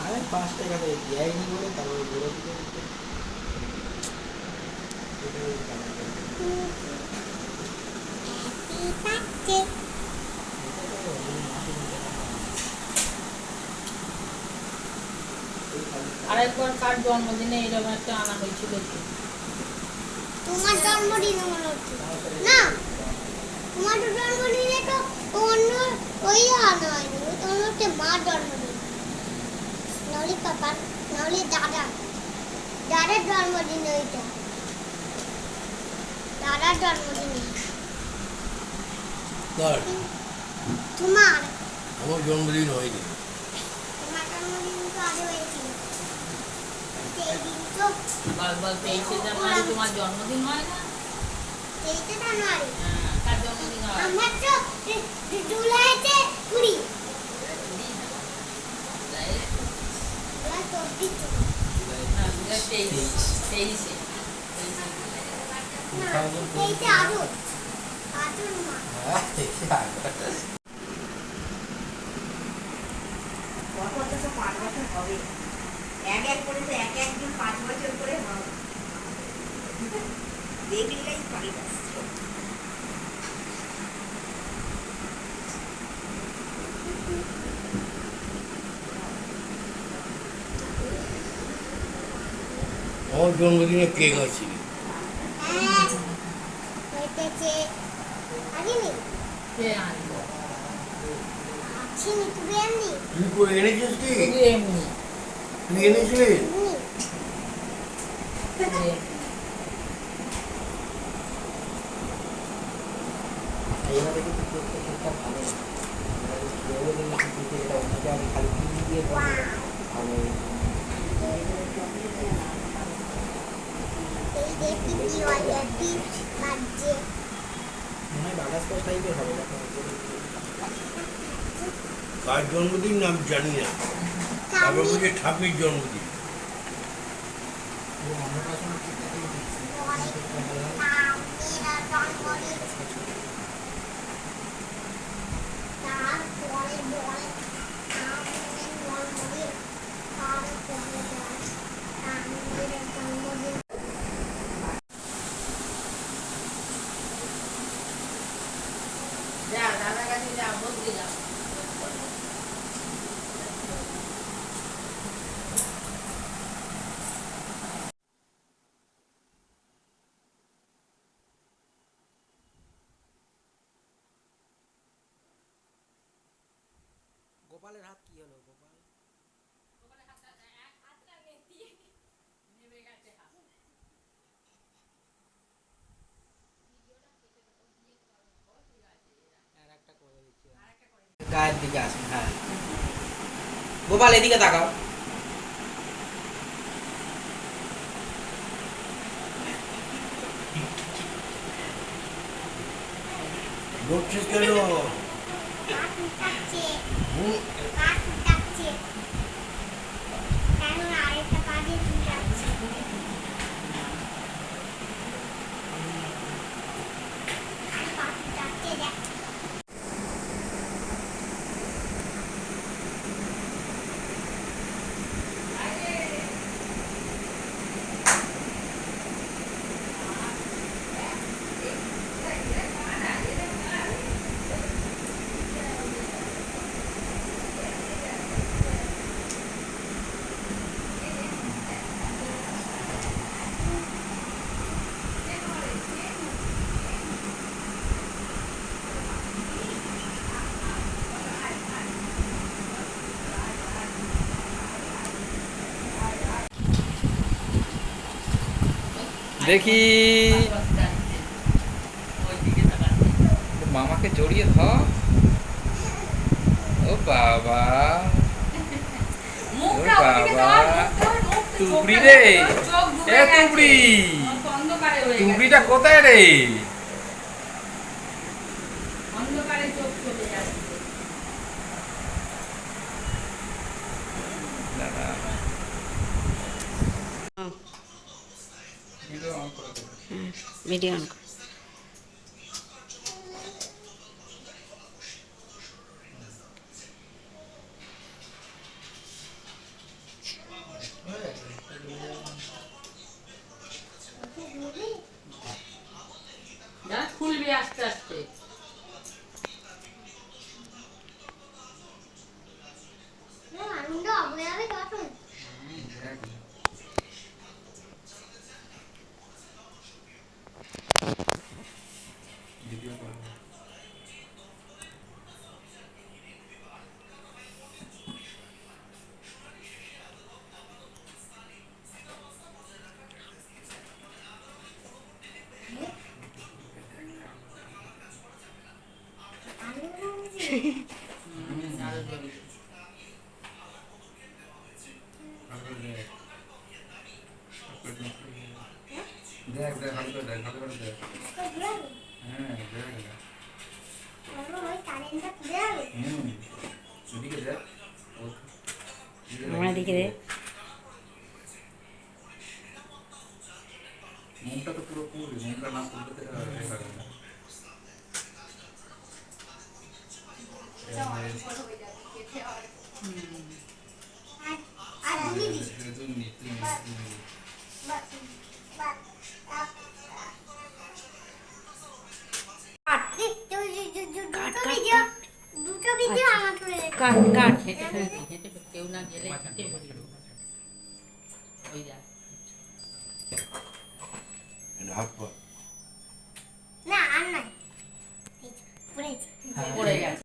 আরে 5 টাকা দিয়ে দেয়নি বলে তারপরে ঘুরে দিতে আরেকবার কার জন্মদিনে এরকম একটা আনা হয়েছিল তোমার জন্মদিনে মনে হচ্ছে না, তোমার জন্মদিনে তো অন্য ওই আনা হয়নি, তোমার হচ্ছে মার জন্মদিন, নলি পাপা নলি দাদার জন্মদিন, ওইটা দাদার জন্মদিনে তোমার আমার জন্মদিন হয়নি, তোমার জন্মদিন তো আগে হয়েছিল, সেই দিন তো বল 23 জানুয়ারি তোমার জন্মদিন হয় না? 23 জানুয়ারি কার জন্মদিন হয়? আমার তো জুলাইতে 20 জুলাই তো দিচ্ছ না 23 না, এইটা আরো মা বছর 5 বছর হবে, এক করে তো একজন 5 বছর করে হবে, দেখলেই পারি বাস। আমার জন্মদিনে কেক আছে হইতেছে আগে নি কে আনলো? চিনি তুমি আননি তুই করে এনেছিস কি? শুধু এমনি তুই এনেছিস? এইভাবে কিন্তু কেকটা ভালো না, কেউ যদি দিতে এটা অন্য জায়গায় খালি চিনি দিয়ে করে ভালো। এই দেখি কি হয় একটি বাজে মনে হয় বাটারস্কচ টাইপের হবে। কার জন্মদিন আমি জানি না, তারপর বুঝে ঠাকুরের জন্মদিন। যা দাদা কাছে যা বলতে যা গোপালের হাত কি হলো? গোপাল গায়ের দিকে আসুন। হ্যাঁ গোপাল এদিকে তাকাও। বলছিস কেন? দেখি মামাকে জড়িয়ে ধর। ও বাবা, ও বাবা, তুবড়ি রে, এ তুবড়ি, তুবড়িটা কোথায় রে? ভিডিও অন আস্তে আস্তে। না, আনন্দ হবে হবে তখন। ভিডিও করবো। আনন্দ হবে। আরো জমি। দেখ দেখ হালকা দেখ হালকা দেখ। তো ঘুরাবে? হ্যাঁ দেখ দেখ। বাবা, ওই কারেন্টটা ঘুরাবে? এদিকে দেখ। আমার দিকে রে। মুখটা তো পুরো পুরি, মুখটা না পুরোতে পারবে না। আর- আর আমি দিই। তুমি দুটো ভিডিও আমার করে কাট কাট। হেঁটে ফেলবি, হেঁটে ফেলবি। কেউ না গেলে হেঁটে ফেলবি। ওই যা। হাত পা না আর নাই পড়েছে পড়ে গেছে।